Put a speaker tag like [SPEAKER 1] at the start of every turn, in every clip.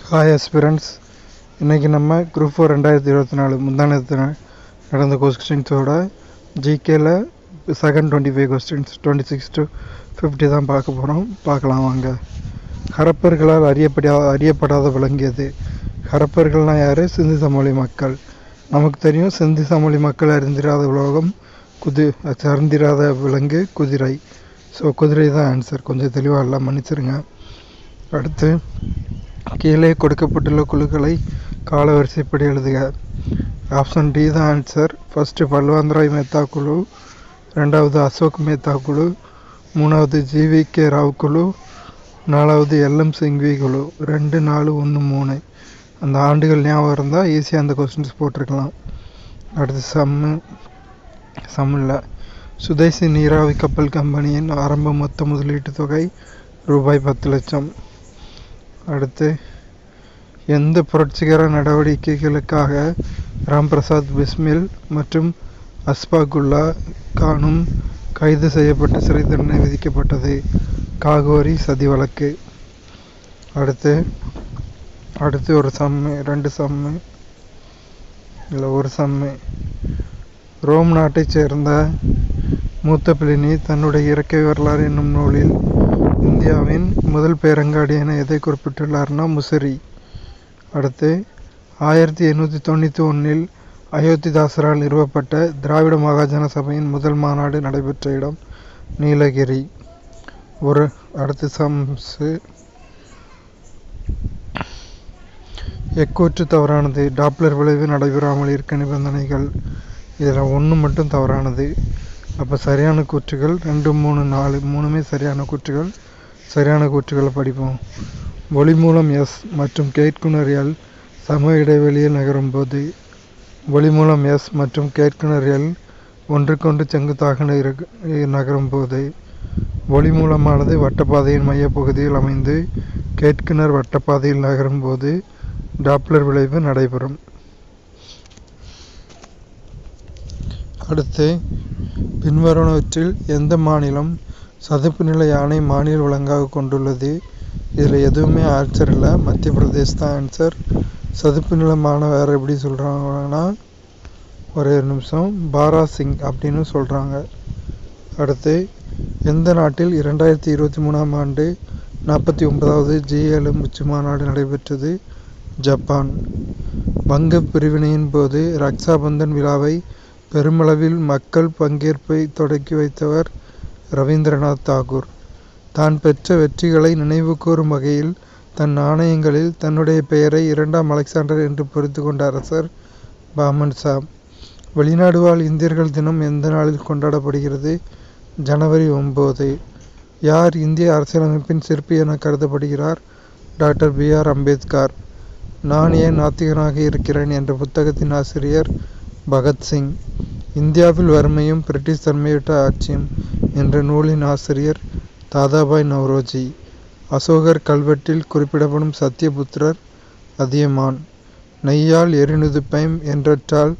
[SPEAKER 1] Hi aspirants, இன்றைக்கி நம்ம group 4 2024 முந்தானத்து நடந்த கொஸ்டின்ஸோட ஜிகேல செகண்ட் 25 கொஸ்டின்ஸ் 26 to 50 தான் பார்க்க போகிறோம். பார்க்கலாம் வாங்க. ஹரப்பர்களால் அறியப்படாத விளங்கியது. ஹரப்பர்கள்னால் யார்? சிந்து சமவெளி மக்கள். நமக்கு தெரியும், சிந்து சமவெளி மக்கள் அறிந்திராத உலோகம் அறிந்திராத விலங்கு குதிரை. ஸோ குதிரை தான் ஆன்சர். கொஞ்சம் தெளிவாக எல்லாம் மன்னிச்சிருங்க. அடுத்து கீழே கொடுக்கப்பட்டுள்ள குழுக்களை கால வரிசைப்படி எழுதுக. ஆப்ஷன் டி தான் ஆன்சர். ஃபஸ்ட்டு பல்வாந்தராய் மேத்தா குழு, ரெண்டாவது அசோக் மேத்தா குழு, மூணாவது ஜிவிகே ராவ் குழு, நாலாவது எல்எம் சிங்வி குழு. 2, 4, 1, 3 அந்த ஆண்டுகள் ஞாபகம் இருந்தால் ஈஸியாக அந்த கொஸ்டின்ஸ் போட்டிருக்கலாம். அடுத்து சம்மில் சுதேசி நீராவி கப்பல் கம்பெனியின் ஆரம்ப மொத்த முதலீட்டு தொகை ரூபாய் 10 லட்சம். அடுத்து எந்த புரட்சிகர நடவடிக்கைகளுக்காக ராம்பிரசாத் பிஸ்மில் மற்றும் அஸ்பாகுல்லா கானும் கைது செய்யப்பட்டு சிறை தண்டனை விதிக்கப்பட்டது? காகோரி சதி வழக்கு. அடுத்து ஒரு சம்மு, 2 சம்மு இல்லை ஒரு சம்மு. ரோம் நாட்டைச் சேர்ந்த மூத்த பிளினி தன்னுடைய இயற்கை வரலாறு என்னும் நூலில் இந்தியாவின் முதல் பேரங்காடி என எதை குறிப்பிட்டுள்ளார்னா முசிறி. அடுத்து 1891 அயோத்திதாசரால் நிறுவப்பட்ட திராவிட மகாஜன சபையின் முதல் மாநாடு நடைபெற்ற இடம் நீலகிரி. அடுத்து சம்ஸு. எக்கூற்று தவறானது. டாப்ளர் விளைவு நடைபெறாமல் இருக்க நிபந்தனைகள். இதில் 1 மட்டும் தவறானது. அப்போ சரியான கூற்றுகள் 2, 3, 4 மூணுமே சரியான கூற்றுகள். சரியான கூற்றுகளை படிப்போம். ஒளி மூலம் எஸ் மற்றும் கேட்குணர் எல் சம இடைவெளியில் நகரும்போது, ஒளி மூலம் எஸ் மற்றும் கேட்குணர் எல் ஒன்றுக்கொன்று செங்குத்தாக நகரும்போது, ஒளி மூலமானது வட்டப்பாதையின் மையப்பகுதியில் அமைந்து கேட்குணர் வட்டப்பாதையில் நகரும்போது டாப்ளர் விளைவு நடைபெறும். அடுத்து பின்வருவனவற்றில் எந்த மாநிலம் சதுப்பு நில யானை மாநில விலங்காக கொண்டுள்ளது? இதில் எதுவுமே ஆன்சர் இல்லை. மத்திய பிரதேஷ் தான் ஆன்சர். சதுப்பு நிலமான வேறு எப்படி சொல்கிறாங்கன்னா, ஒரே நிமிஷம், பாராசிங் அப்படின்னு சொல்கிறாங்க. அடுத்து எந்த நாட்டில் 2023 ஆண்டு 49வது G7 உச்சி மாநாடு நடைபெற்றது? ஜப்பான். வங்க பிரிவினையின் போது ரக்ஷாபந்தன் விழாவை பெருமளவில் மக்கள் பங்கேற்பை தொடக்கி வைத்தவர் ரவீந்திரநாத் தாகூர். தான் பெற்ற வெற்றிகளை நினைவு கூறும் வகையில் தன் நாணயங்களில் தன்னுடைய பெயரை 2ஆம் அலெக்சாண்டர் என்று பொறித்து கொண்ட அரசர் பாமன் ஷா. வெளிநாடு வாழ் இந்தியர்கள் தினம் எந்த நாளில் கொண்டாடப்படுகிறது? ஜனவரி 9. யார் இந்திய அரசியலமைப்பின் சிற்பி என கருதப்படுகிறார்? Doctor B.R. அம்பேத்கர். நான் ஏன் நாத்திகனாக இருக்கிறேன் என்ற புத்தகத்தின் ஆசிரியர் பகத்சிங். இந்தியாவில் வறுமையும் பிரிட்டிஷ் தன்மையிட்ட ஆட்சியும் என்ற நூலின் ஆசிரியர் தாதாபாய் நவ்ரோஜி. அசோகர் கல்வெட்டில் குறிப்பிடப்படும் சத்தியபுத்திரர் அதியமான். நெய்யால் எரிநுதுப்பைம் என்றால்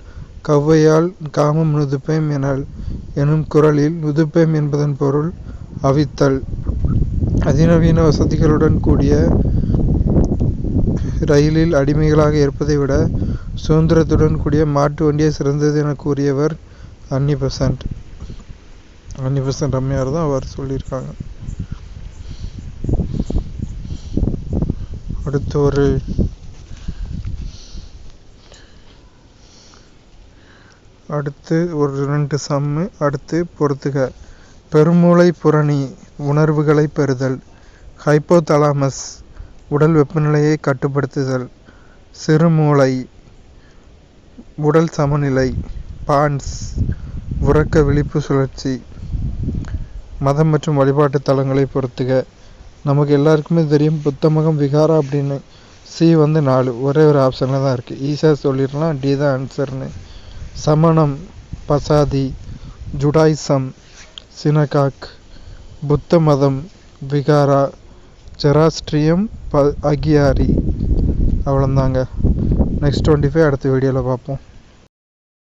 [SPEAKER 1] கவ்வையால் காமம் நுதுப்பைம் எனும் குறளில் நுதுப்பைம் என்பதன் பொருள் அவித்தல். அதிநவீன வசதிகளுடன் கூடிய ரயிலில் அடிமைகளாக இருப்பதை விட சுதந்திரத்துடன் கூடிய மாட்டு வண்டியே சிறந்தது என கூறியவர் அன்னி பெசன்ட் அம்மையார் தான் அவர் சொல்லியிருக்காங்க. அடுத்து ஒரு 2 சம்மு. அடுத்து பொறுத்துக. பெருமூளை புரணி உணர்வுகளை பெறுதல். ஹைப்போதலாமஸ் உடல் வெப்பநிலையை கட்டுப்படுத்துதல். சிறுமூளை உடல் சமநிலை. பான்ஸ் உறக்க விழிப்பு சுழற்சி. மதம் மற்றும் வழிபாட்டு தலங்களை பொறுத்துக. நமக்கு எல்லாருக்குமே தெரியும் புத்தமகம் விகாரா அப்படின்னு. சி 4 ஒரே ஒரு ஆப்ஷனில் தான் இருக்குது. ஈஸியாக சொல்லிடலாம், டி தான் ஆன்சர்னு. சமணம் பசாதி, ஜுடாயிசம் சினகாக், புத்த மதம் விகாரா, ஜெராஸ்ட்ரியம் அகியாரி. அவ்வளோந்தாங்க. நெக்ஸ்ட் 25 அடுத்த வீடியோவில் பார்ப்போம்.